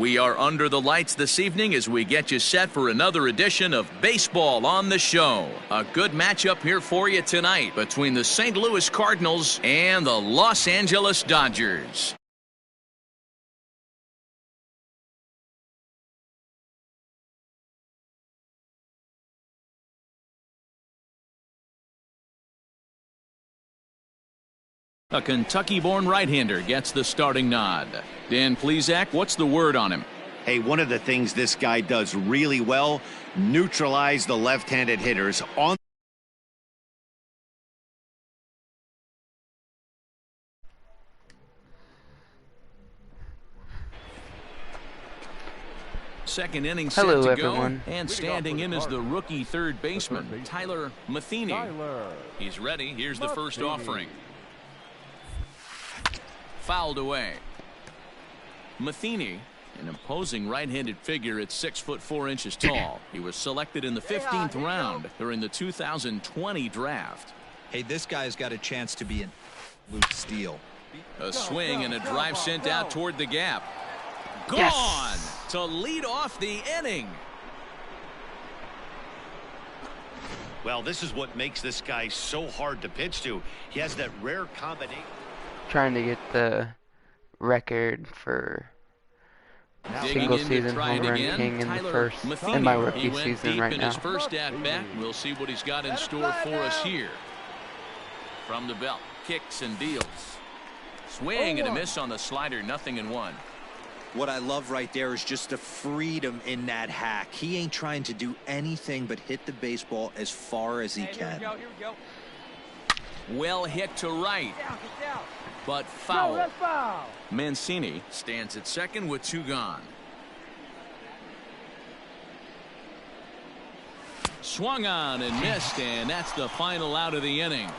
We are under the lights this evening as we get you set for another edition of Baseball on the Show. A good matchup here for you tonight between the St. Louis Cardinals and the Los Angeles Dodgers. A Kentucky-born right-hander gets the starting nod. Dan Plesac, what's the word on him? Hey, one of the things this guy does really well, neutralize the left-handed hitters on. Second inning set to go, and standing in is the rookie third baseman, Tyler Matheny. He's ready. Here's the first offering. Fouled away. Matheny, an imposing right-handed figure at 6'4" tall. He was selected in the 15th round during the 2020 draft. Hey, this guy's got a chance to be an absolute steal. A swing and a drive sent out toward the gap. Gone to lead off the inning. Well, this is what makes this guy so hard to pitch to. He has that rare combination. Trying to get the record for single season home run king in the first in my rookie season right now. His first at bat. We'll see what he's got in store for us here. From the belt, kicks and deals. Swing and a miss on the slider. 0-1. What I love right there is just the freedom in that hack. He ain't trying to do anything but hit the baseball as far as he can. Here we go. Well hit to right, but foul. No, foul. Mancini stands at second with 2 gone. Swung on and missed, and that's the final out of the inning.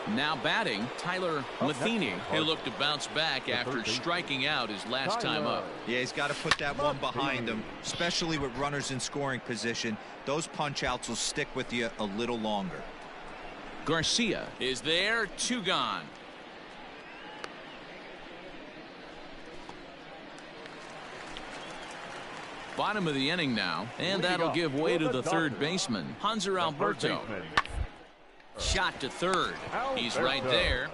Now batting, Tyler Matheny. He'll look to bounce back after striking out his last time up. Yeah, he's got to put that one behind him, especially with runners in scoring position. Those punch outs will stick with you a little longer. Garcia is there, 2 gone. Bottom of the inning now, and that'll give way to the third baseman, Hanser Alberto. Shot to third. He's right there.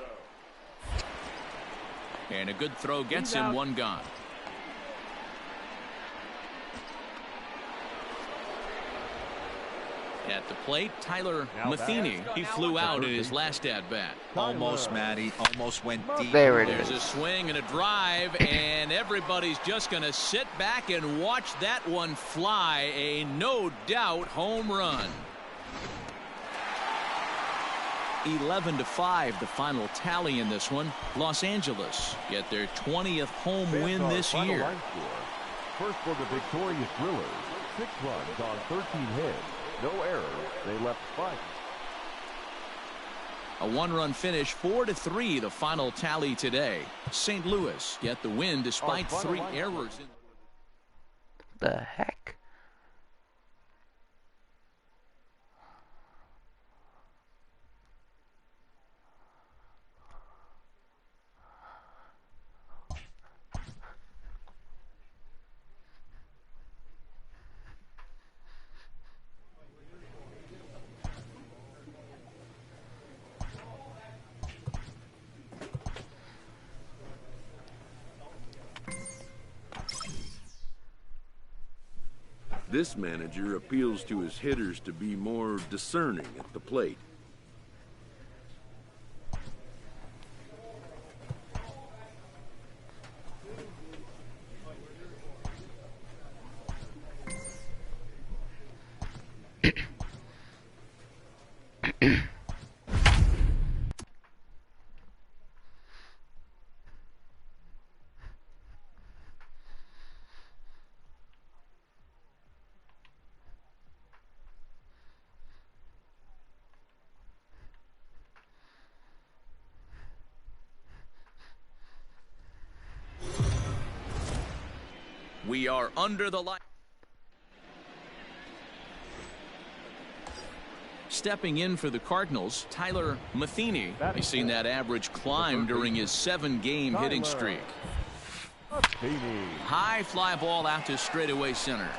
And a good throw gets him 1 gone. At the plate, Tyler Matheny. He flew out at his last at-bat. Almost, Matty. Almost went deep. There it There's is. a swing and a drive, and everybody's just going to sit back and watch that one fly. A no-doubt home run. 11-5, the final tally in this one. Los Angeles get their 20th home win this year. First for the victorious Brewers, 6 runs on 13 hits, no errors. They left 5. A 1-run finish, 4-3, the final tally today. St. Louis get the win despite 3 errors. The heck? This manager appeals to his hitters to be more discerning at the plate. We are under the light. Stepping in for the Cardinals, Tyler Matheny. He's seen that average climb during his 7-game hitting streak. High fly ball out to straightaway center.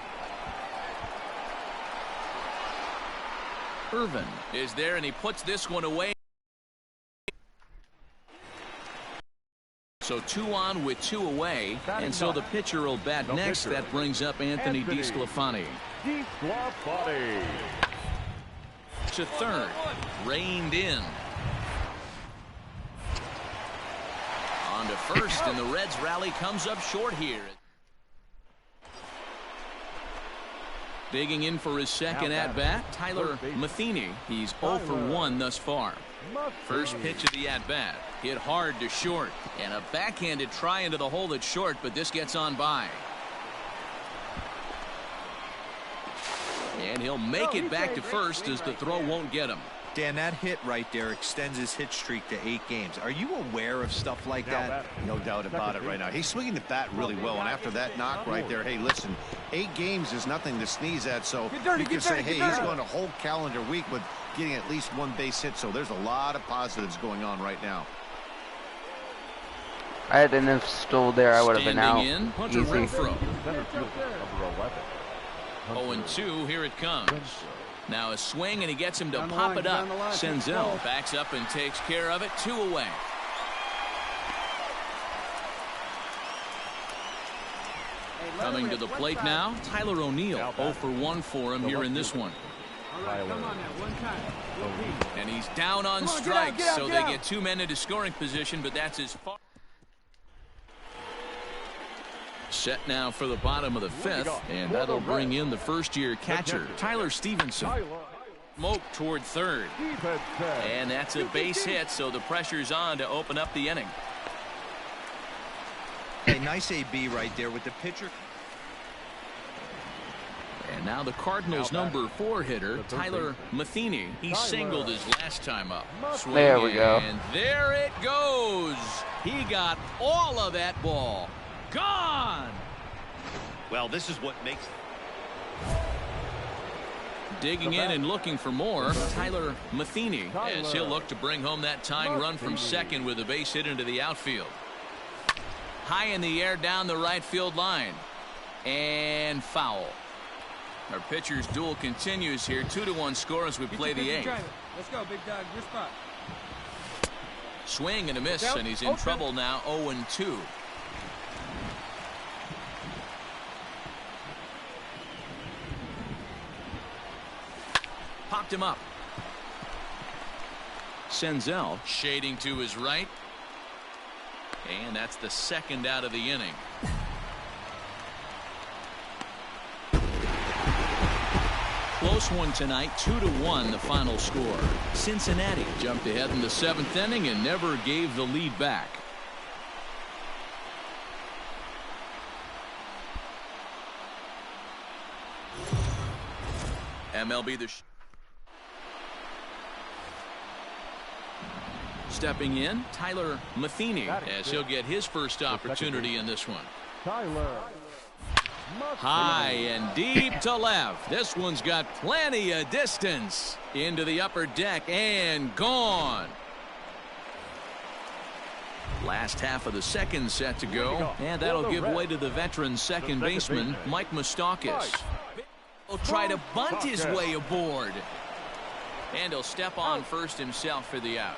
Irvin is there, and he puts this one away. So 2 on with 2 away, and so the pitcher will bat next. That brings up Anthony DeSclafani. To third, reined in. On to first, and the Reds rally comes up short here. Digging in for his second at-bat, Tyler Matheny. He's 0 for 1 thus far. First pitch of the at-bat. Hit hard to short. And a backhanded try into the hole that's short, but this gets on by. And he'll make it back to first as the throw won't get him. Dan, that hit right there extends his hit streak to 8 games. Are you aware of stuff like that? No doubt about it right now. He's swinging the bat really well, and after that knock right there, hey, listen, 8 games is nothing to sneeze at, so you can say, hey, he's going a whole calendar week with getting at least 1 base hit, so there's a lot of positives going on right now. I hadn't have stole there, I would have been out. In, Hunter easy. Renfroe. 0-2, here it comes. Now a swing, and he gets him to pop it up. Senzel backs up and takes care of it. 2 away. Coming to the plate now, Tyler O'Neill. 0 for 1 for him here in this one. And he's down on strikes, so they get 2 men into scoring position, but that's as far. Set now for the bottom of the 5th, and that'll bring in the first-year catcher, Tyler Stevenson. Smoke toward third. And that's a base hit, so the pressure's on to open up the inning. A nice AB right there with the pitcher. And now the Cardinals' number 4 hitter, Tyler Matheny. He singled his last time up. Swing, there we go. And there it goes. He got all of that ball. Gone. Well, this is what makes. Digging in and looking for more, Tyler Matheny, as he'll look to bring home that tying run from second with a base hit into the outfield. High in the air down the right field line. And foul. Our pitcher's duel continues here. 2-1 score as we play the 8th. Let's go, big dog. Your spot. Swing and a miss, and he's in trouble now. 0-2. Popped him up. Senzel shading to his right. And that's the second out of the inning. Close one tonight, 2-1 the final score. Cincinnati jumped ahead in the 7th inning and never gave the lead back. MLB The Show. Stepping in, Tyler Matheny, as he'll get his first opportunity in this one. High and deep to left. This one's got plenty of distance into the upper deck and gone. Last half of the second set to go, and that'll give way to the veteran second baseman, Mike Moustakas. He'll try to bunt his way aboard. And he'll step on first himself for the out.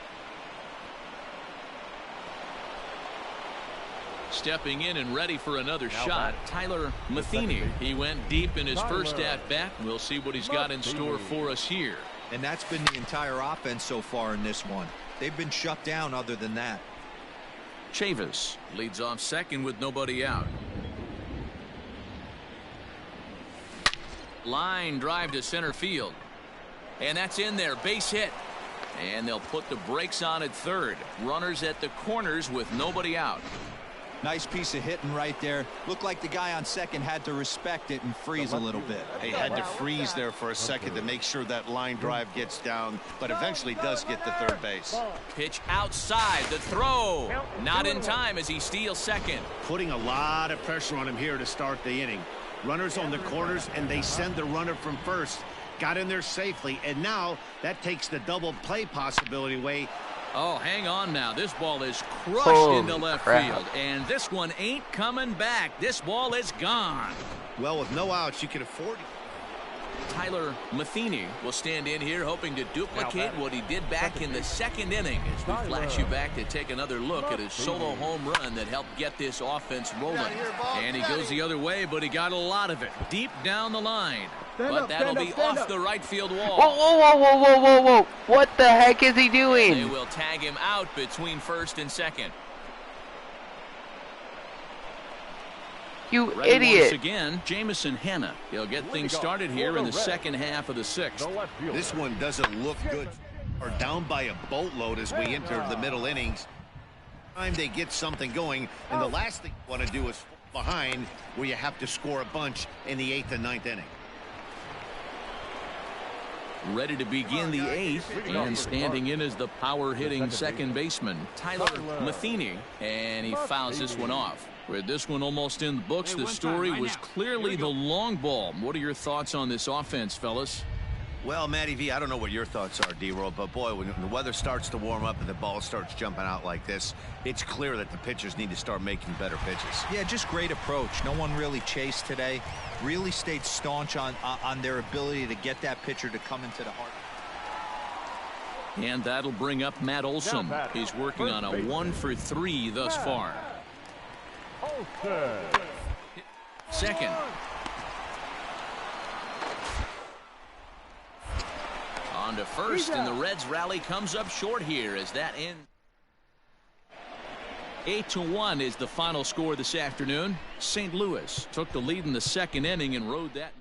Stepping in and ready for another shot, Tyler Matheny. He went deep in his first at-bat. We'll see what he's got in store for us here. And that's been the entire offense so far in this one. They've been shut down other than that. Chavis leads off second with nobody out. Line drive to center field. And that's in there. Base hit. And they'll put the brakes on at third. Runners at the corners with nobody out. Nice piece of hitting right there. Looked like the guy on second had to respect it and freeze a little bit. He had to freeze there for a second to make sure that line drive gets down, but eventually does get to third base. Pitch outside, the throw. Not in time as he steals second. Putting a lot of pressure on him here to start the inning. Runners on the corners, and they send the runner from first. got in there safely, and now that takes the double play possibility away. Oh, hang on now. This ball is crushed into left field, and this one ain't coming back. This ball is gone. Well, with no outs, you can afford it. Tyler Matheny will stand in here hoping to duplicate what he did back in the second inning as we flash you back to take another look at his solo home run that helped get this offense rolling. And he goes the other way, but he got a lot of it deep down the line. But that'll be off the right field wall. Whoa, whoa, whoa, whoa, whoa, whoa. What the heck is he doing? They will tag him out between first and second. You Ready idiot. once again, Jamison Hanna. He'll get things started here in the second half of the sixth. This one doesn't look good. Are down by a boatload as we enter the middle innings. Time they get something going, and the last thing you want to do is behind where you have to score a bunch in the 8th and 9th inning. Ready to begin the 8th, and standing in is the power-hitting second baseman, Tyler Matheny, and he fouls this one off. With this one almost in the books, the story was clearly the long ball. What are your thoughts on this offense, fellas? Well, Matty V, I don't know what your thoughts are, D-Roll, but boy, when the weather starts to warm up and the ball starts jumping out like this, it's clear that the pitchers need to start making better pitches. Yeah, just great approach. No one really chased today. Really stayed staunch on their ability to get that pitcher to come into the heart. And that'll bring up Matt Olson. He's working on a 1-for-3 thus far. Second. On to first, and the Reds rally comes up short here as that ends. 8-1 is the final score this afternoon. St. Louis took the lead in the second inning and rode that.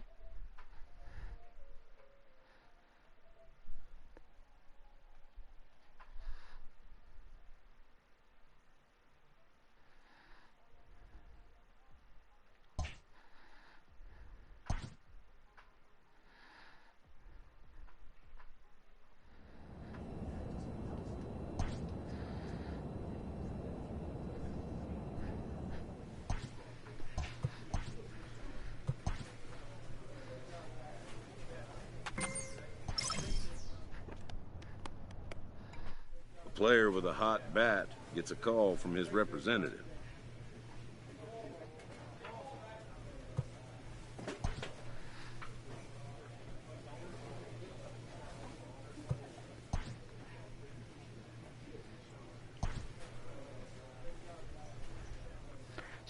Player with a hot bat gets a call from his representative.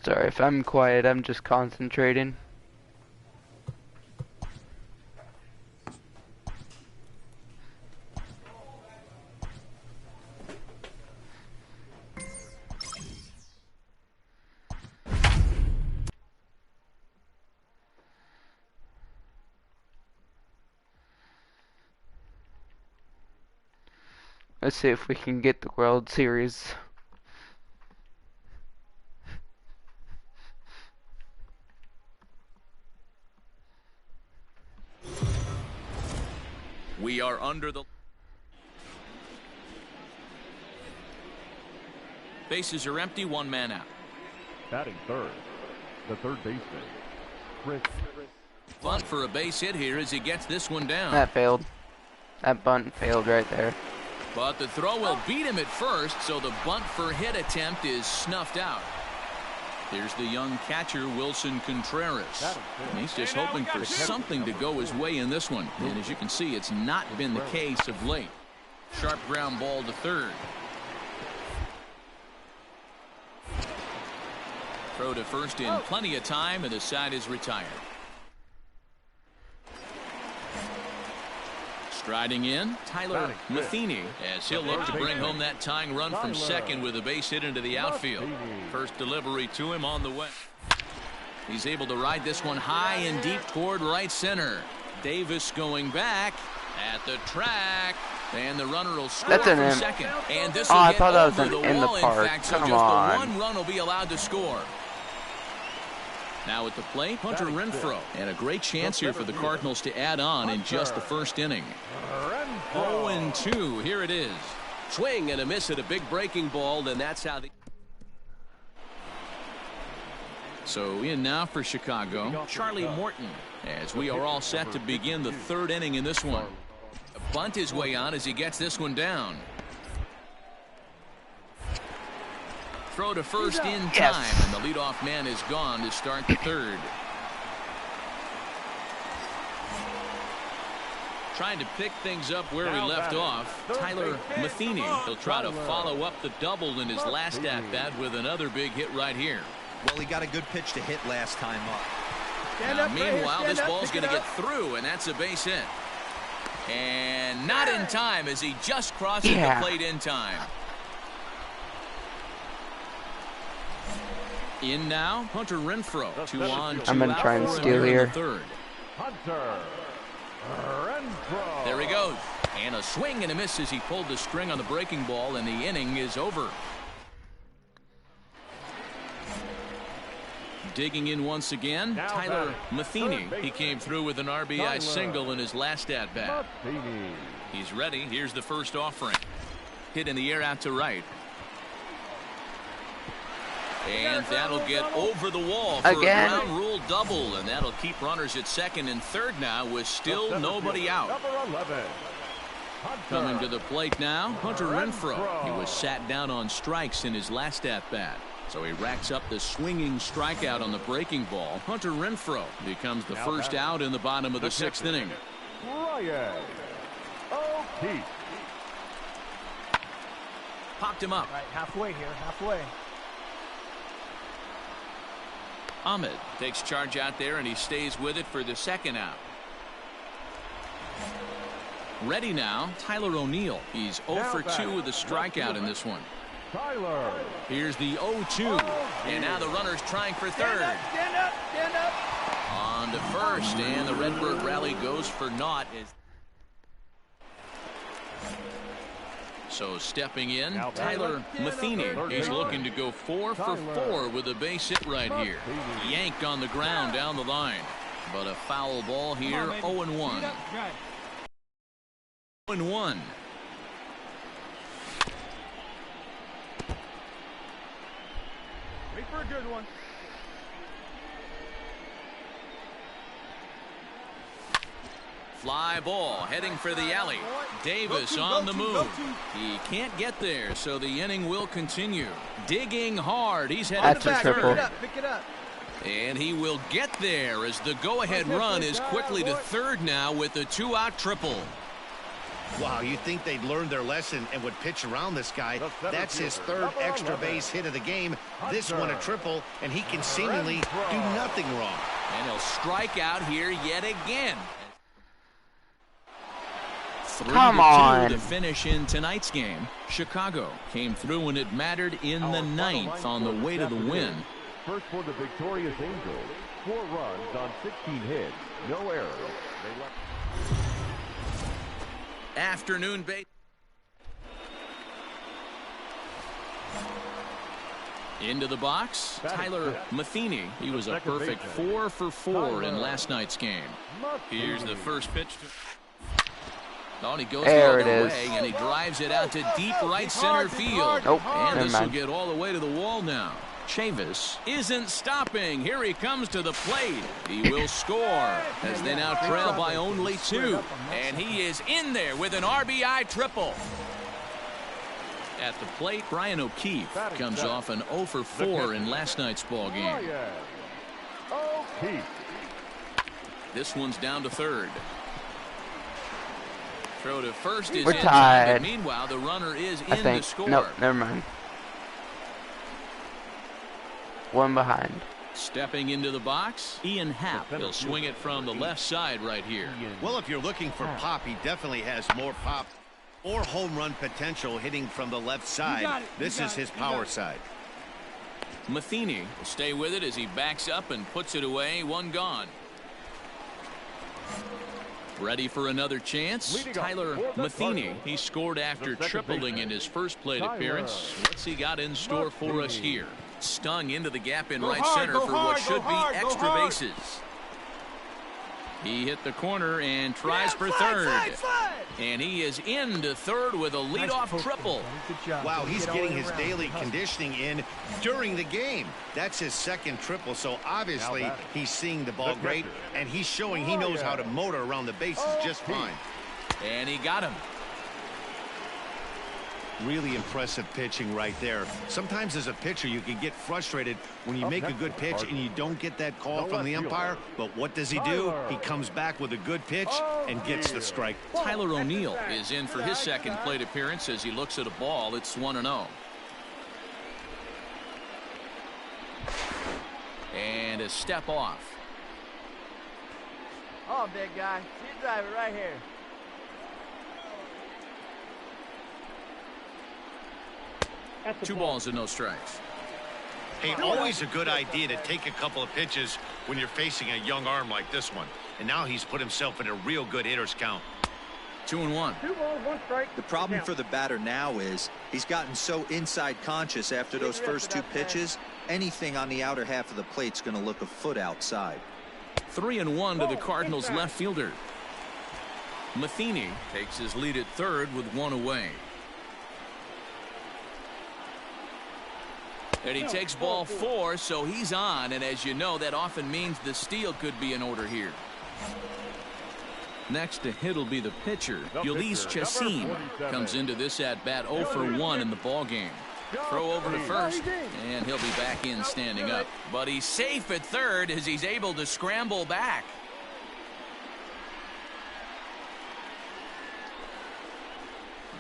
Sorry if I'm quiet, I'm just concentrating. Let's see if we can get the World Series. We are under the bases are empty, one man out. Batting third, the third baseman, Chris. Bunt for a base hit here as he gets this one down. That failed. That bunt failed right there. But the throw will beat him at first, so the bunt for hit attempt is snuffed out. Here's the young catcher, Wilson Contreras. And he's just hoping for something to go his way in this one. And as you can see, it's not been the case of late. Sharp ground ball to third. Throw to first in plenty of time, and the side is retired. Striding in, Tyler Matheny, as he'll look to bring home that tying run from second with a base hit into the outfield. First delivery to him on the way. He's able to ride this one high and deep toward right center. Davis going back at the track, and the runner will score from second. And this will I get thought that was over the in the wall, park. in fact, so Come just on. the one run will be allowed to score. Now at the plate, Hunter Renfroe, and a great chance here for the Cardinals to add on in just the first inning. 0-2, here it is. Swing and a miss at a big breaking ball, then that's how the So in now for Chicago, Charlie Morton, as we are all set to begin the third inning in this one. Bunt his way on as he gets this one down. Throw to first in time, and the leadoff man is gone to start the third. Trying to pick things up where he left off, Tyler Matheny. He'll try to follow up the double in his last at-bat with another big hit right here. Well, he got a good pitch to hit last time up. Now, meanwhile, this ball's going to get through, and that's a base hit. And not in time as he just crosses the plate in time. In now, Hunter Renfroe. 2 on, 2 I'm going to try and steal here. Third. Hunter Renfroe. There he goes. And a swing and a miss as he pulled the string on the breaking ball, and the inning is over. Digging in once again, Tyler Matheny. He came through with an RBI single in his last at-bat. He's ready. Here's the first offering. Hit in the air out to right. And that'll get over the wall for a ground rule double, and that'll keep runners at second and third now with still nobody out. Coming to the plate now, Hunter Renfroe. He was sat down on strikes in his last at-bat. So he racks up the swinging strikeout on the breaking ball. Hunter Renfroe becomes the first out in the bottom of the sixth inning. Ryan O'Keefe. Popped him up. Right, halfway here, halfway. Ahmed takes charge out there, and he stays with it for the second out. Ready now, Tyler O'Neill. He's 0 for 2 with a strikeout in this one. Tyler. Here's the 0-2, and now the runner's trying for third. Stand up, stand up. On to first, and the Redbird rally goes for naught. So stepping in, Tyler Matheny. He's looking to go 4 for 4 with a base hit right here. Yanked on the ground down the line, but a foul ball here. 0-1. 0-1. Wait for a good one. Fly ball heading for the alley. Davis on the move. He can't get there, so the inning will continue. Digging hard. He's headed That's a triple. Pick it up. And he will get there as the go-ahead run is quickly to third now with a 2-out triple. Wow, you'd think they'd learned their lesson and would pitch around this guy. That's his third extra base hit of the game. This one a triple, and he can seemingly do nothing wrong. And he'll strike out here yet again. Come on. To finish in tonight's game. Chicago came through when it mattered in the ninth on the way to the win. First for the victorious Angels. 4 runs on 16 hits. No errors. They left. Afternoon base. Into the box, Tyler Matheny. He was a perfect 4 for 4 in last night's game. Here's the first pitch. Oh, and he goes the other way, and he drives it out to deep right center field. Nope, and this will get all the way to the wall now. Chavis isn't stopping. Here he comes to the plate. He will score as they now trail by only 2. And he is in there with an RBI triple. At the plate, Brian O'Keefe comes off an 0 for 4 in last night's ball game. This one's down to third. Throw to first is We're in, tied. but meanwhile the runner is in to score. Nope, never mind. 1 behind. Stepping into the box, Ian Happ. He'll swing it from the left side right here. Well, if you're looking for pop, he definitely has more pop or home run potential hitting from the left side. This is his power side. Matheny will stay with it as he backs up and puts it away. 1 gone. Ready for another chance? Tyler Matheny. He scored after tripling in his first plate appearance. What's he got in store for us here? Stung into the gap in right center for what should be extra bases. He hit the corner and tries for third. And he is into third with a leadoff triple. Good job. Wow, he's Get all getting the way his around. daily Hustle. conditioning in during the game. That's his second triple, so obviously he's seeing the ball great, and he's showing he knows how to motor around the bases just fine. And he got him. Really impressive pitching right there. Sometimes as a pitcher you can get frustrated when you make a good pitch and you don't get that call from the umpire, but what does he do? He comes back with a good pitch and gets the strike. Tyler O'Neill is in for his second plate appearance as he looks at a ball. It's 1-0. And a step off. Oh, big guy. You drive it right here. 2 balls and no strikes. Hey, always a good idea to take a couple of pitches when you're facing a young arm like this one. And now he's put himself in a real good hitter's count. 2-1. 2 balls, 1 strike. The problem for the batter now is he's gotten so inside conscious after those first 2 pitches. Anything on the outer half of the plate's going to look a foot outside. 3-1 to the Cardinals left fielder. Matheny takes his lead at third with 1 away. And he takes ball 4, so he's on, and as you know, that often means the steal could be in order here. Next to hit will be the pitcher. Ulysses Chassin comes into this at bat 0 for 1 in the ball game. Throw over to first, and he'll be back in standing up. But he's safe at third as he's able to scramble back.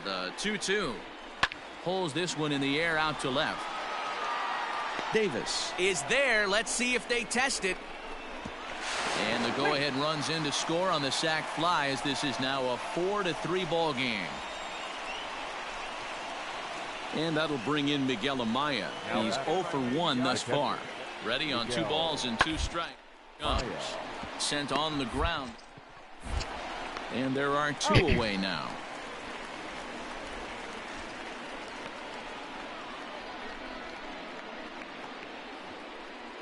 The 2-2. Pulls this one in the air out to left. Davis is there. Let's see if they test it. And the go-ahead runs in to score on the sac fly as this is now a 4-3 ball game. And that'll bring in Miguel Amaya. He's 0 for 1 thus far. Ready on 2 balls and 2 strikes. Comes. Sent on the ground. And there are 2 away now.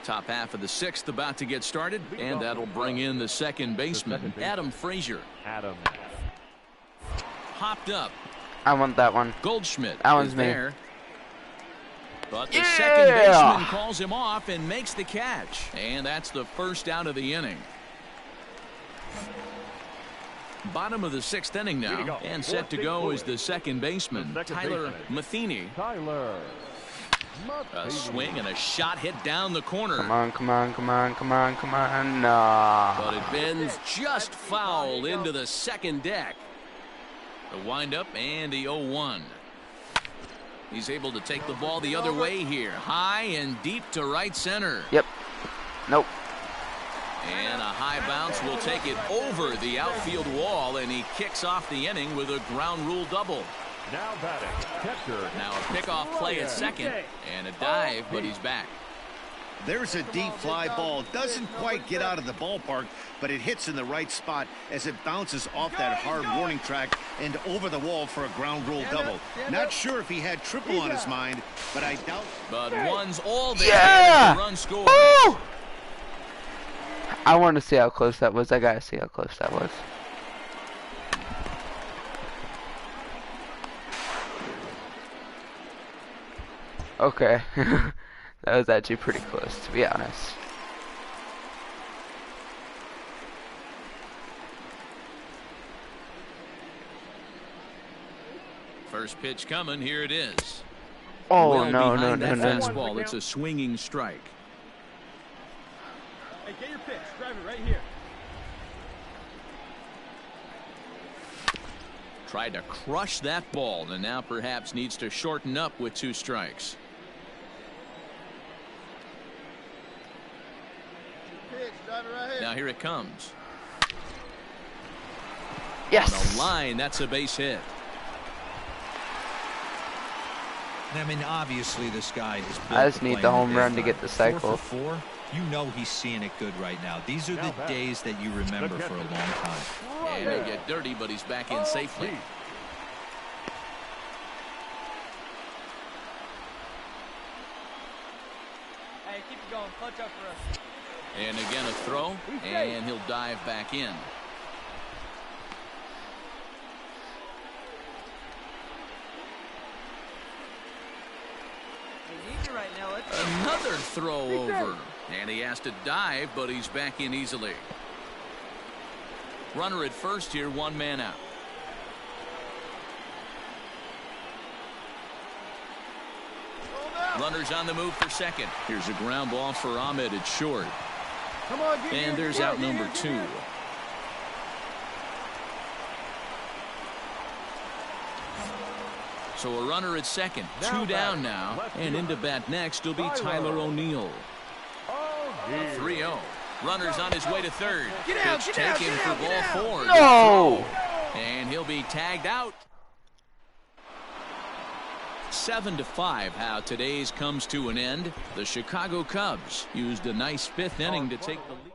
Top half of the 6th about to get started, and that'll bring in the second baseman, Adam Frazier. Hopped up. I want that one. Goldschmidt That one's is me. there. But the second baseman calls him off and makes the catch. And that's the first out of the inning. Bottom of the 6th inning now, and set to go is the second baseman, Tyler Matheny. A swing and a shot hit down the corner. Come on, come on, come on, come on, come on. No. But it bends just foul into the second deck. The windup and the 0-1. He's able to take the ball the other way here. High and deep to right center. Yep. Nope. And a high bounce will take it over the outfield wall, and he kicks off the inning with a ground rule double. Now batting, catcher. Now a pickoff play at second and a dive, but he's back. There's a deep fly ball. Doesn't quite get out of the ballpark, but it hits in the right spot as it bounces off that hard warning track and over the wall for a ground rule double. Not sure if he had triple on his mind, but I doubt. But one's all there. Yeah! The run scored. Woo! I want to see how close that was. I gotta see how close that was. Okay. That was actually pretty close, to be honest. First pitch coming. Here it is. Oh, Well no, no, behind no, that no. fastball. It's a swinging strike. Hey, get your pitch. Drive it right here. Tried to crush that ball, and now perhaps needs to shorten up with 2 strikes. Pitch. Drive it right here. Now here it comes. Yes. On the line, that's a base hit. I mean, obviously this guy is. I just need the home run to get the cycle. 4 for 4. You know he's seeing it good right now. These are the days that you remember for a long time. And they get dirty, but he's back in safely. Hey, keep it going. Clutch up for us. And again a throw, and he'll dive back in. Another throw over. And he has to dive, but he's back in easily. Runner at first here, one man out. Runners on the move for second. Here's a ground ball for Ahmed at short. Come on, and there's out number 2. So a runner at second. 2 down now. And into bat next will be Tyler O'Neill. 3-0. Runners on his way to third. Pitch taken for ball 4. No! And he'll be tagged out. 7-5 how today's comes to an end. The Chicago Cubs used a nice 5th inning to take the lead.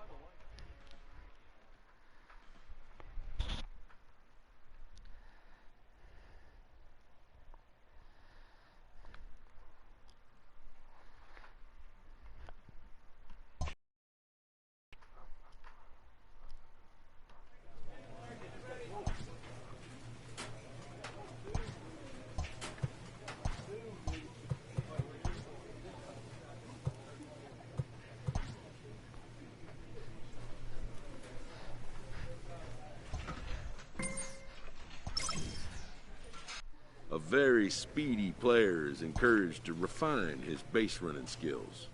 A very speedy player is encouraged to refine his base running skills.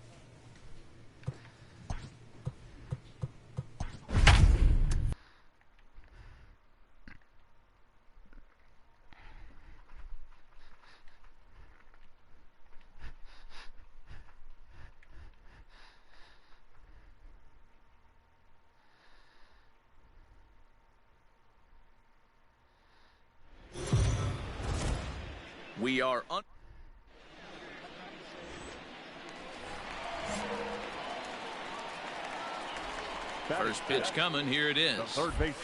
We are on. First pitch coming. Here it is. Third base,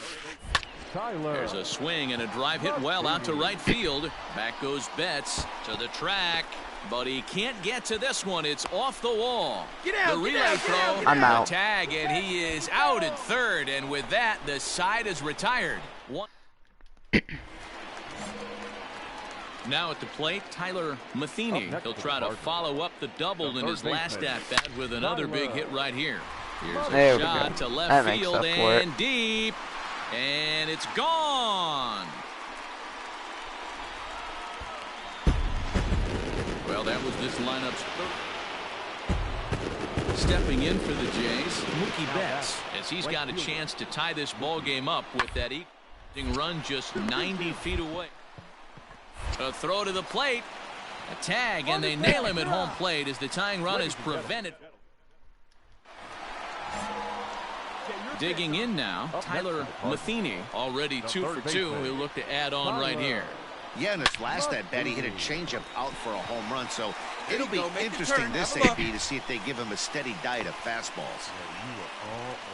Tyler. There's a swing and a drive hit well out to right field. Back goes Betts to the track, but he can't get to this one. It's off the wall. Get out, the relay get out, throw. get out. I'm out. The tag, and he is out at third. And with that, the side is retired. Now at the plate, Tyler Matheny. He'll try to follow up the double in his last at-bat with another big hit right here. Here's There a we shot go. to left That makes field up for and it. deep. And it's gone. Well, that was this lineup's stepping in for the Jays, Mookie Betts, as he's got a chance to tie this ball game up with that equalizing run just 90 feet away. A throw to the plate, a tag, and they nail him at home plate as the tying run is prevented. Digging in now, Tyler Matheny, already 2 for 2. He'll look to add on right here. Yeah, in his last at bat, he hit a changeup out for a home run, so it'll be interesting this AB to see if they give him a steady diet of fastballs.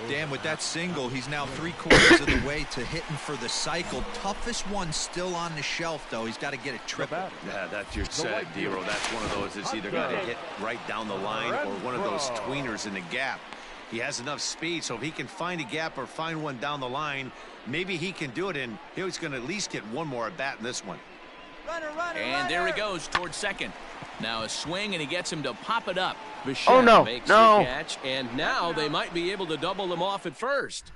Dan, with that single, he's now 3/4 of the way to hitting for the cycle. Toughest one still on the shelf, though. He's got to get a triple. Yeah, that's your set, D-Row. That's one of those that's either got to hit right down the line or one of those tweeners in the gap. He has enough speed, so if he can find a gap or find one down the line, maybe he can do it, and he's going to at least get one more at bat in this one. And there he goes towards second. Now a swing, and he gets him to pop it up. Bichette Oh, no, makes no. the catch, and now they might be able to double them off at first.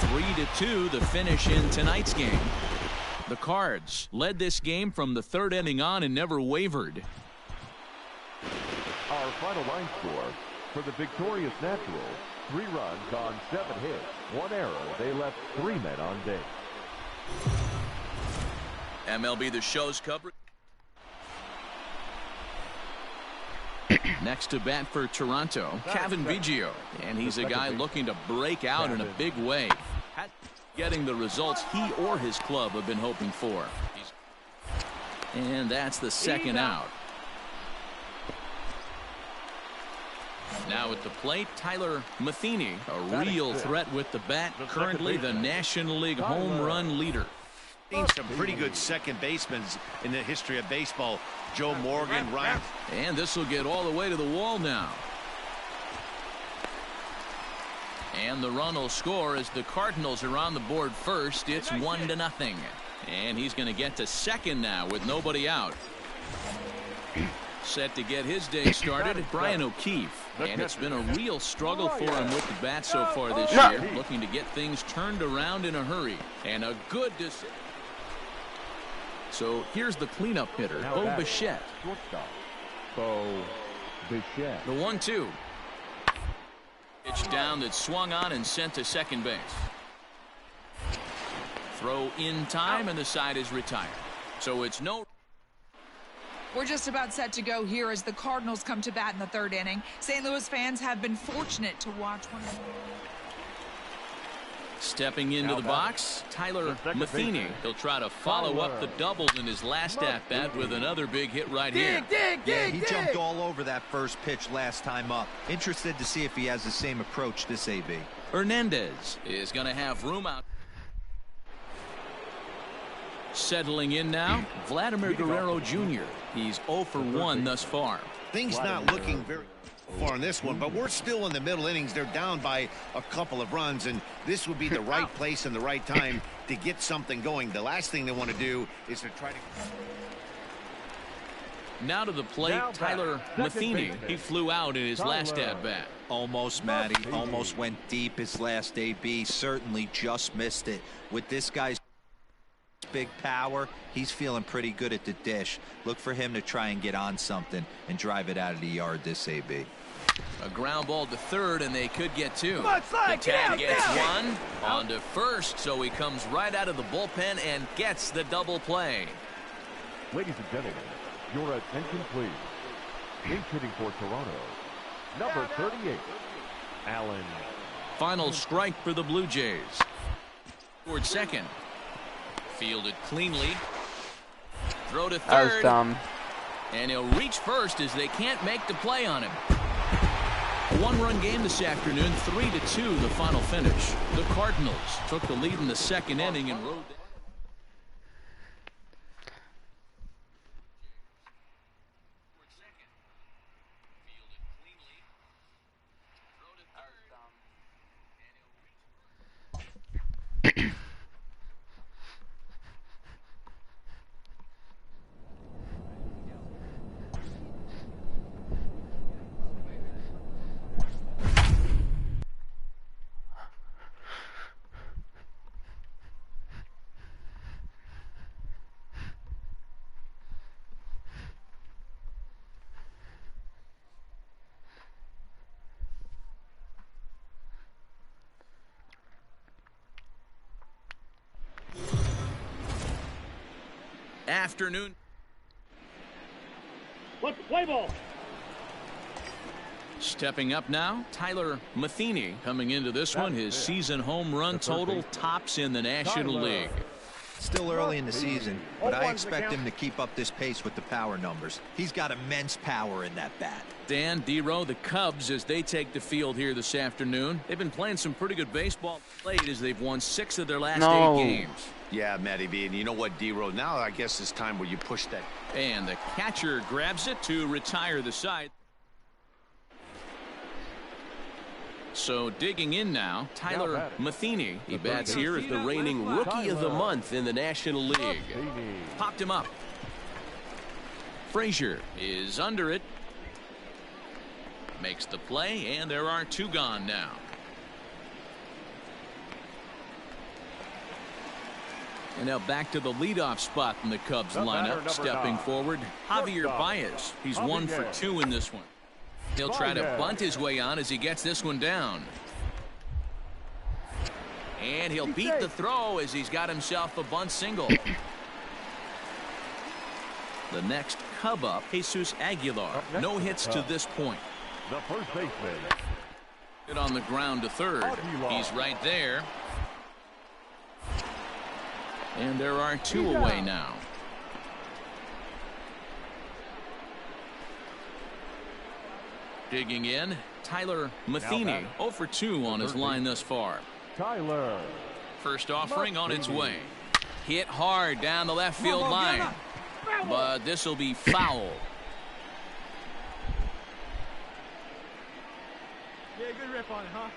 3-2 the finish in tonight's game. The Cards led this game from the 3rd inning on and never wavered. Our final line score for the victorious Naturals: 3 runs on 7 hits, 1 error. They left 3 men on base. MLB The Show's coverage. Next to bat for Toronto, Kevin Biggio, and he's a guy looking to break out in a big way. Getting the results he or his club have been hoping for. And that's the second out. Now at the plate, Tyler Matheny, a real threat with the bat, currently the National League home run leader. Seen some pretty good second basemen in the history of baseball. Joe Morgan, Ryan. And this will get all the way to the wall now. And the run will score as the Cardinals are on the board first. It's 1-0. And he's going to get to second now with nobody out. Set to get his day started, Brian O'Keefe. And it's been a real struggle for him with the bat so far this year. Looking to get things turned around in a hurry. And a good decision. So here's the cleanup hitter, Bo Bichette. Bo Bichette. The 1-2. Pitch down that swung on and sent to second base. Throw in time, and the side is retired. So it's no. We're just about set to go here as the Cardinals come to bat in the third inning. St. Louis fans have been fortunate to watch one of them. Stepping into the box, Tyler Matheny. He'll try to follow up the doubles in his last at-bat with another big hit right here. He jumped all over that first pitch last time up. Interested to see if he has the same approach this AB. Hernandez is going to have room out. Settling in now, Vladimir Guerrero Jr. He's 0 for 1 thus far. Things not looking very far in this one, but we're still in the middle innings. They're down by a couple of runs, and this would be the right place and the right time to get something going. The last thing they want to do is to try to. Now to the plate, Tyler Matheny. He flew out in his last at-bat. Almost, Matty. Almost went deep his last AB. Certainly just missed it. With this guy's big power, he's feeling pretty good at the dish. Look for him to try and get on something and drive it out of the yard this AB. A ground ball to third, and they could get two. The tag gets one on to first, so he comes right out of the bullpen and gets the double play. Ladies and gentlemen, your attention please. Pinch hitting for Toronto, number 38, Allen. Final strike for the Blue Jays. Toward second. Fielded cleanly. Throw to third. That was dumb. And he'll reach first as they can't make the play on him. A one-run game this afternoon, 3-2 the final finish. The Cardinals took the lead in the second inning and rode. Afternoon. Let's play ball. Stepping up now, Tyler Matheny coming into this one. His season home run total tops in the National League. Still early in the season, but I expect him to keep up this pace with the power numbers. He's got immense power in that bat. Dan Dero, the Cubs, as they take the field here this afternoon. They've been playing some pretty good baseball late as they've won 6 of their last 8 games. Yeah, Matty B, and you know what, D-Road, now I guess it's time where you push that. And the catcher grabs it to retire the side. So digging in now, Tyler Matheny. He bats here as the reigning Rookie of the Month in the National League. Popped him up. Frazier is under it. Makes the play, and there are 2 gone now. And now back to the leadoff spot in the Cubs lineup. Stepping forward, Javier Baez. He's 1 for 2 in this one. He'll try to bunt his way on as he gets this one down. And he'll beat the throw as he's got himself a bunt single. The next Cub up, Jesus Aguilar. No hits to this point. The first baseman. It on the ground to third. He's right there. And there are 2 away now. Digging in, Tyler Matheny, 0 for 2 on his line thus far. Tyler. First offering on its way. Hit hard down the left field line. But this will be foul. Yeah, good rip on it, huh?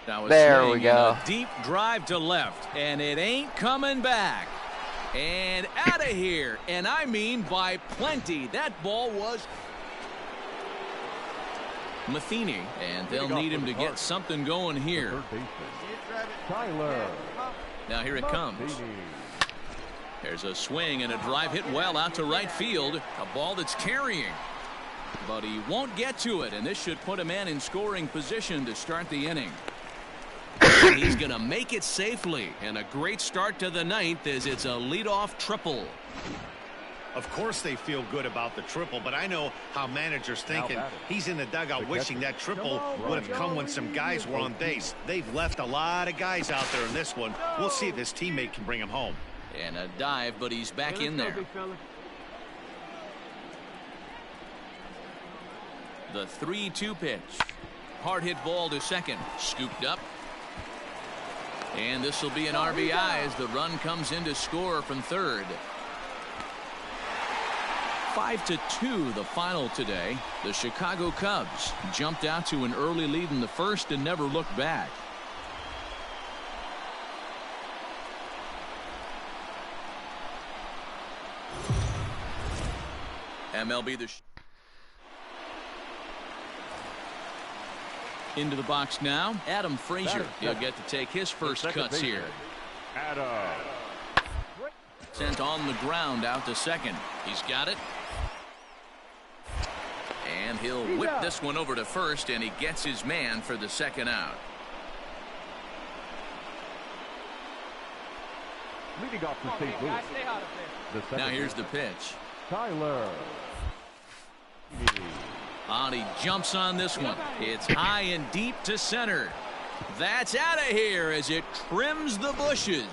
Now There we go. A deep drive to left, and it ain't coming back. And out of here. And I mean by plenty. That ball was Matheny, and they'll need him to get something going here. Tyler. Now here it comes. There's a swing and a drive hit well out to right field. A ball that's carrying. But he won't get to it, and this should put a man in scoring position to start the inning. He's going to make it safely, and a great start to the ninth as it's a leadoff triple. Of course they feel good about the triple, but I know how managers thinking. He's in the dugout wishing that triple would have come when some guys were on base. They've left a lot of guys out there in this one. We'll see if his teammate can bring him home. And a dive, but he's back in there. The 3-2 pitch. Hard hit ball to second. Scooped up. And this will be an RBI as the run comes in to score from third. 5-2 the final today. The Chicago Cubs jumped out to an early lead in the first and never looked back. MLB The Show. Into the box now, Adam Frazier. He'll get to take his first cuts here. Adam. Sent on the ground out to second. He's got it. And he'll whip this one over to first, and he gets his man for the second out. Leading off for St. Louis. Now here's the pitch. Tyler. And he jumps on this one. It's high and deep to center. That's out of here as it trims the bushes.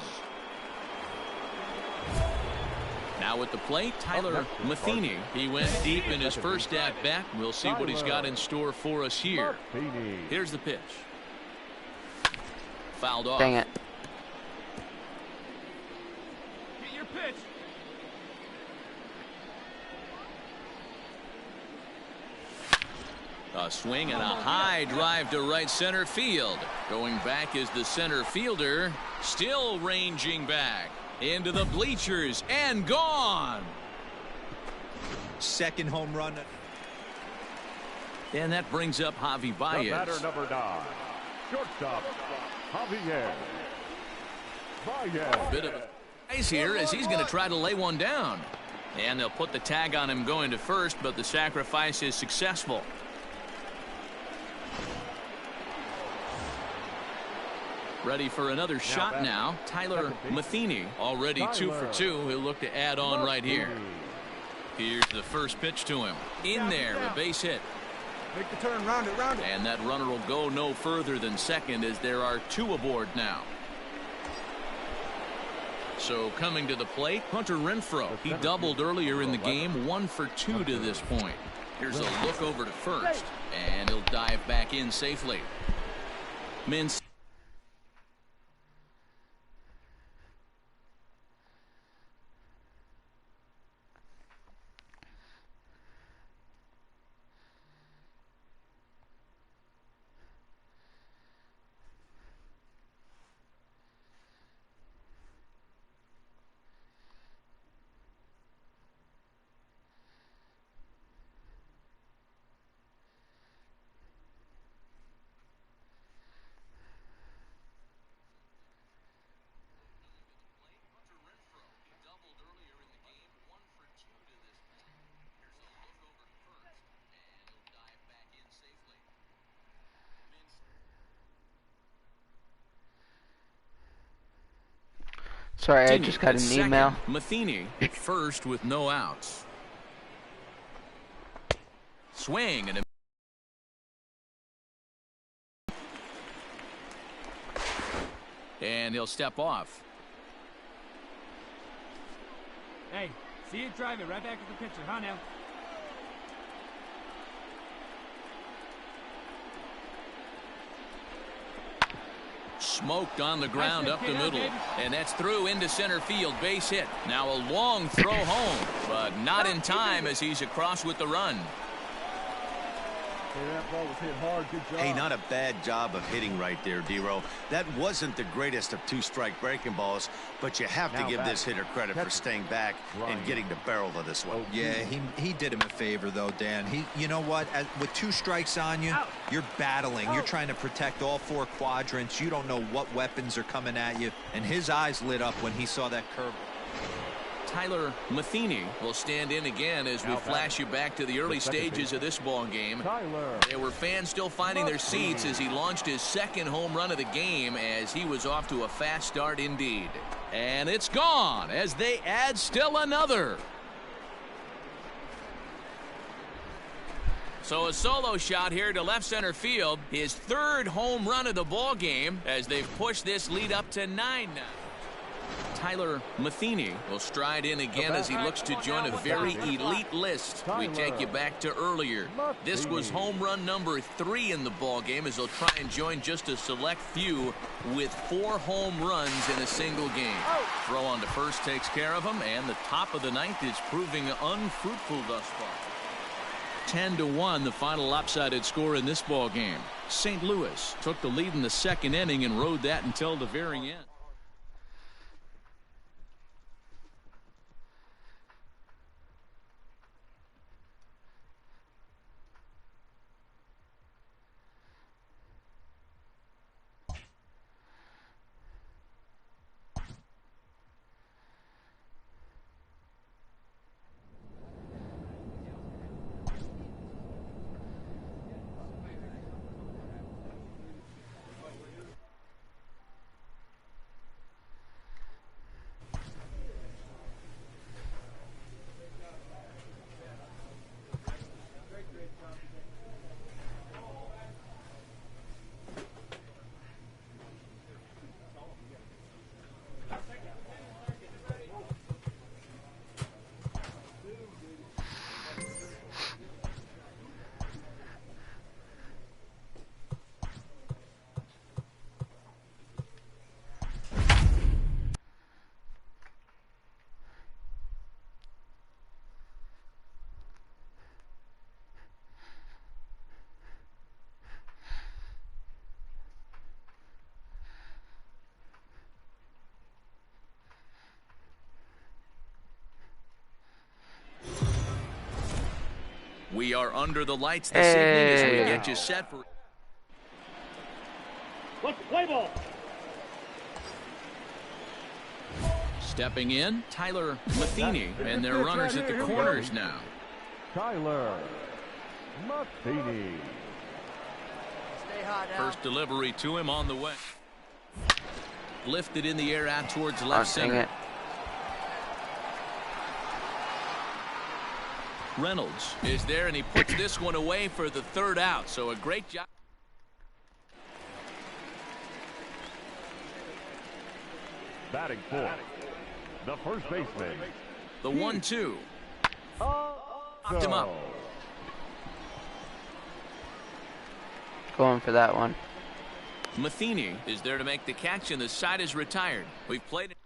Now at the plate, Tyler Matheny. He went deep in his first at-bat. We'll see what he's got in store for us here. Here's the pitch. Fouled off. Dang it. Get your pitch. A swing and a high drive to right center field. Going back is the center fielder. Still ranging back. Into the bleachers and gone. Second home run. And that brings up Javi Baez. The batter, number 9. Shortstop, Javier Baez. Bit of a surprise here as he's going to try to lay one down. And they'll put the tag on him going to first, but the sacrifice is successful. Ready for another shot now. Tyler Matheny already 2 for 2. He'll look to add on right here. Here's the first pitch to him. In there, a base hit. Make the turn, round it, round it. And that runner will go no further than second as there are 2 aboard now. So coming to the plate, Hunter Renfroe. He doubled earlier in the game, 1 for 2 to this point. Here's a look over to first, and he'll dive back in safely. Mins. Sorry, I just got an email. Matheny first with no outs. Swing and he'll step off. Hey, see you drive it right back to the pitcher, huh now? Smoked on the ground up the middle, and that's through into center field. Base hit. Now a long throw home, but not in time as he's across with the run. Hey, not a bad job of hitting right there, D-Row. That wasn't the greatest of two-strike breaking balls, but you have to give this hitter credit for staying back and getting the barrel of this one. Yeah, he did him a favor, though, Dan. You know what? With 2 strikes on you, you're battling. You're trying to protect all 4 quadrants. You don't know what weapons are coming at you, and his eyes lit up when he saw that curve. Tyler Matheny will stand in again as we flash you back to the early stages of this ball game. There were fans still finding their seats as he launched his 2nd home run of the game, as he was off to a fast start indeed. And it's gone as they add still another. So a solo shot here to left center field, his 3rd home run of the ball game, as they've pushed this lead up to 9 now. Tyler Matheny will stride in again as he looks to join a very elite list. We take you back to earlier. This was home run number 3 in the ball game, as they'll try and join just a select few with 4 home runs in a single game. Throw on to first takes care of him, and the top of the 9th is proving unfruitful thus far. 10-1, the final lopsided score in this ball game. St. Louis took the lead in the 2nd inning and rode that until the very end. We are under the lights this evening as we get you set for... Let's play ball. Stepping in, Tyler Matheny, and their runners at the corners now. Tyler Matheny. First delivery to him on the way. Lifted in the air out towards left center. Reynolds is there, and he puts this one away for the 3rd out. So a great job. Batting 4th, the first baseman. The 1-2. Knocked him up. Going for that one. Matheny is there to make the catch, and the side is retired. We've played it.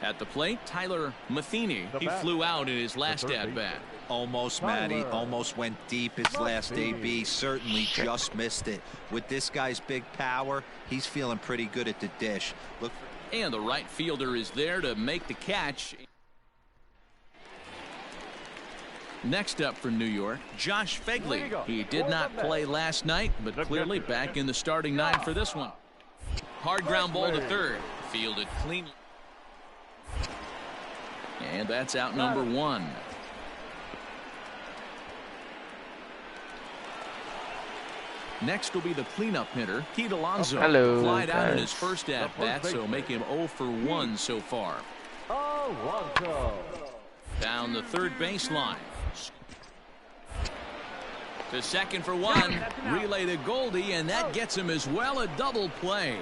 At the plate, Tyler Matheny. He flew out in his last at-bat. Almost, Matty. Almost went deep his last AB. Certainly just missed it. With this guy's big power, he's feeling pretty good at the dish. Look. And the right fielder is there to make the catch. Next up for New York, Josh Fegley. He did not play last night, but clearly back in the starting 9 for this one. Hard ground ball to 3rd. Fielded cleanly. And that's out number 1. Next will be the cleanup hitter, Pete Alonso. Hello, flied out in his first at-bat, so make him 0 for 1 so far. Alonso. Down the 3rd baseline. To 2nd for 1. Relay to Goldie, and that gets him as well, a double play.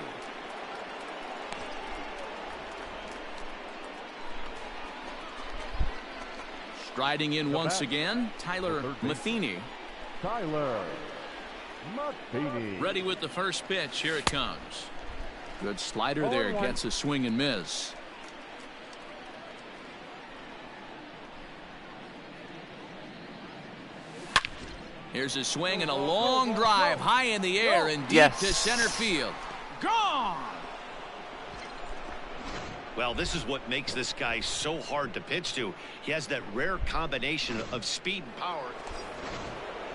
Striding in once again, Tyler Matheny. Tyler Matheny. Ready with the first pitch. Here it comes. Good slider there. Gets a swing and miss. Here's a swing and a long drive high in the air and deep to center field. Gone! Well, this is what makes this guy so hard to pitch to. He has that rare combination of speed and power.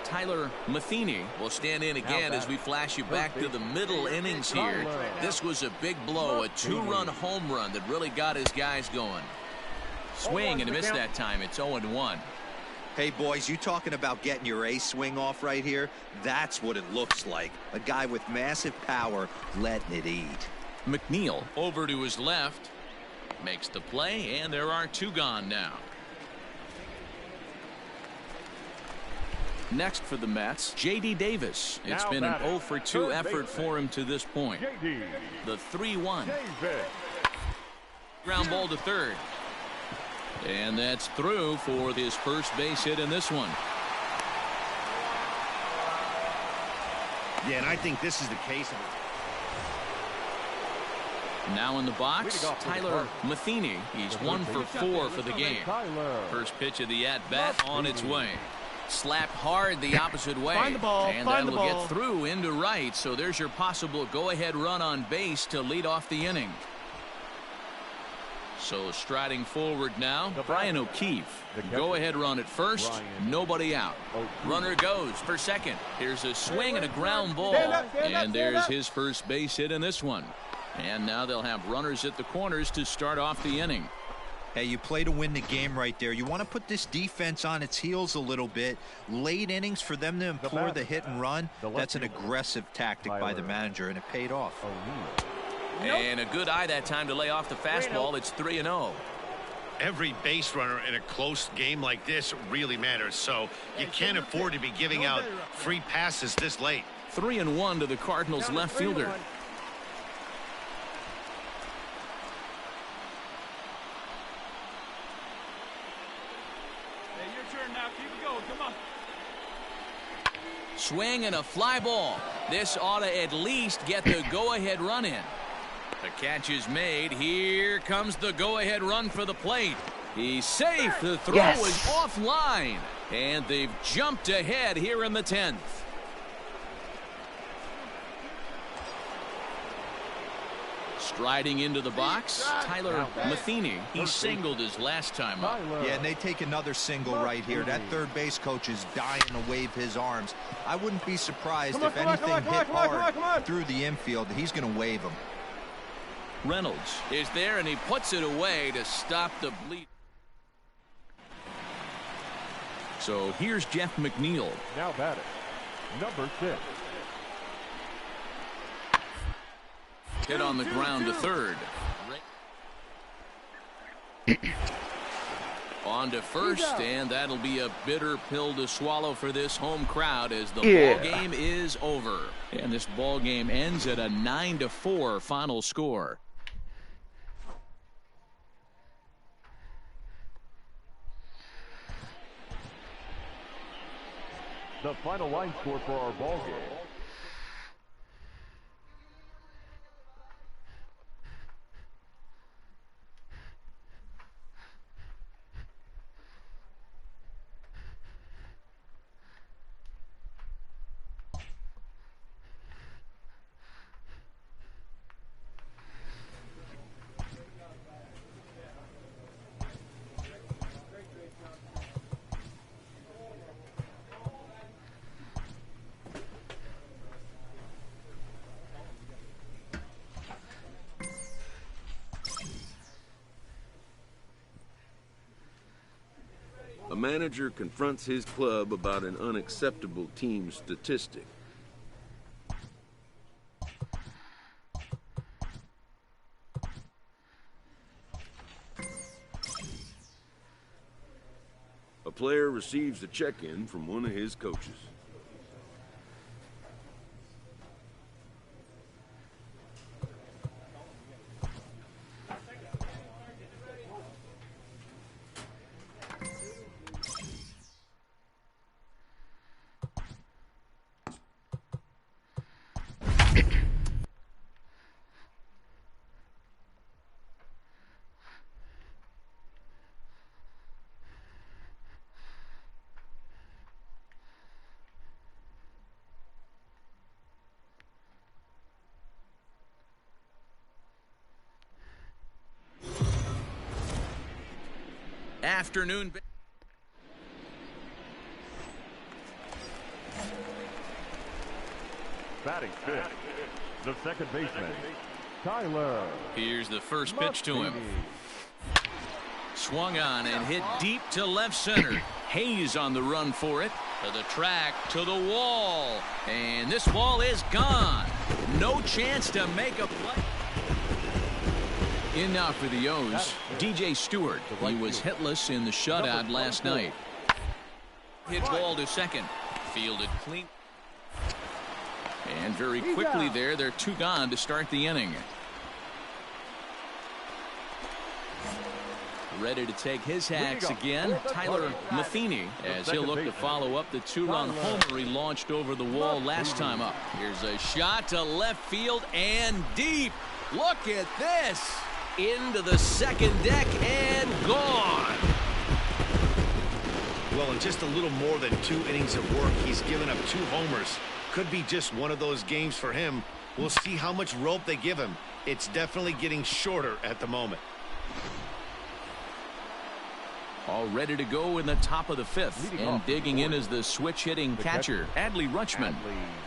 Tyler Matheny will stand in again as we flash you back to the middle innings here. This was a big blow, a two-run home run that really got his guys going. Swing and a miss that time. It's 0-1. Hey, boys, you talking about getting your ace swing off right here? That's what it looks like. A guy with massive power letting it eat. McNeil over to his left. Makes the play, and there are two gone now. Next for the Mets, J.D. Davis. It's been an 0 for 2 effort for him to this point. The 3-1. Ground ball to third. And that's through for his first base hit in this one. Yeah, and I think this is the case. Now in the box, Tyler Matheny. He's 1 for 4 for the game. First pitch of the at-bat on its way. Slapped hard the opposite way. And that'll get through into right. So there's your possible go-ahead run on base to lead off the inning. So striding forward now, Brian O'Keefe. Go-ahead run at first, nobody out. Runner goes for second. Here's a swing and a ground ball. And there's his first base hit in this one. And now they'll have runners at the corners to start off the inning. Hey, you play to win the game right there. You want to put this defense on its heels a little bit. Late innings for them to employ the hit and run. That's an aggressive tactic by the manager, and it paid off. And a good eye that time to lay off the fastball. It's 3-0. Every base runner in a close game like this really matters, so you can't afford to be giving out free passes this late. 3-1 to the Cardinals left fielder. Swing and a fly ball. This ought to at least get the go-ahead run in. The catch is made. Here comes the go-ahead run for the plate. He's safe. The throw is offline. And they've jumped ahead here in the 10th. Striding into the box, Tyler Matheny. He singled his last time up. Yeah, and they take another single right here. That third base coach is dying to wave his arms. I wouldn't be surprised if anything hit hard through the infield. He's going to wave them. Reynolds is there, and he puts it away to stop the bleed. So here's Jeff McNeil. Now batting, number 6. Hit on the ground to third. On to first, and that'll be a bitter pill to swallow for this home crowd as the ball game is over. And this ball game ends at a 9-4 final score. The final line score for our ball game. A manager confronts his club about an unacceptable team statistic. A player receives a check-in from one of his coaches. afternoon. Batting fifth, the second baseman, Tyler. Here's the first pitch to him. Swung on and hit deep to left center. Hayes on the run for it. To the track, to the wall. And this ball is gone. No chance to make a play. In now for the O's, DJ Stewart. He was hitless in the shutout last night. Hit ball to second. Fielded clean. And very quickly there, they're 2 gone to start the inning. Ready to take his hacks again, Tyler Matheny, as he'll look to follow up the 2-run homer he launched over the wall last time up. Here's a shot to left field and deep. Look at this. Into the second deck and gone. Well, in just a little more than 2 innings of work, he's given up 2 homers. Could be just one of those games for him. We'll see how much rope they give him. It's definitely getting shorter at the moment. All ready to go in the top of the 5th. And digging in is the switch-hitting catcher, Adley Rutschman.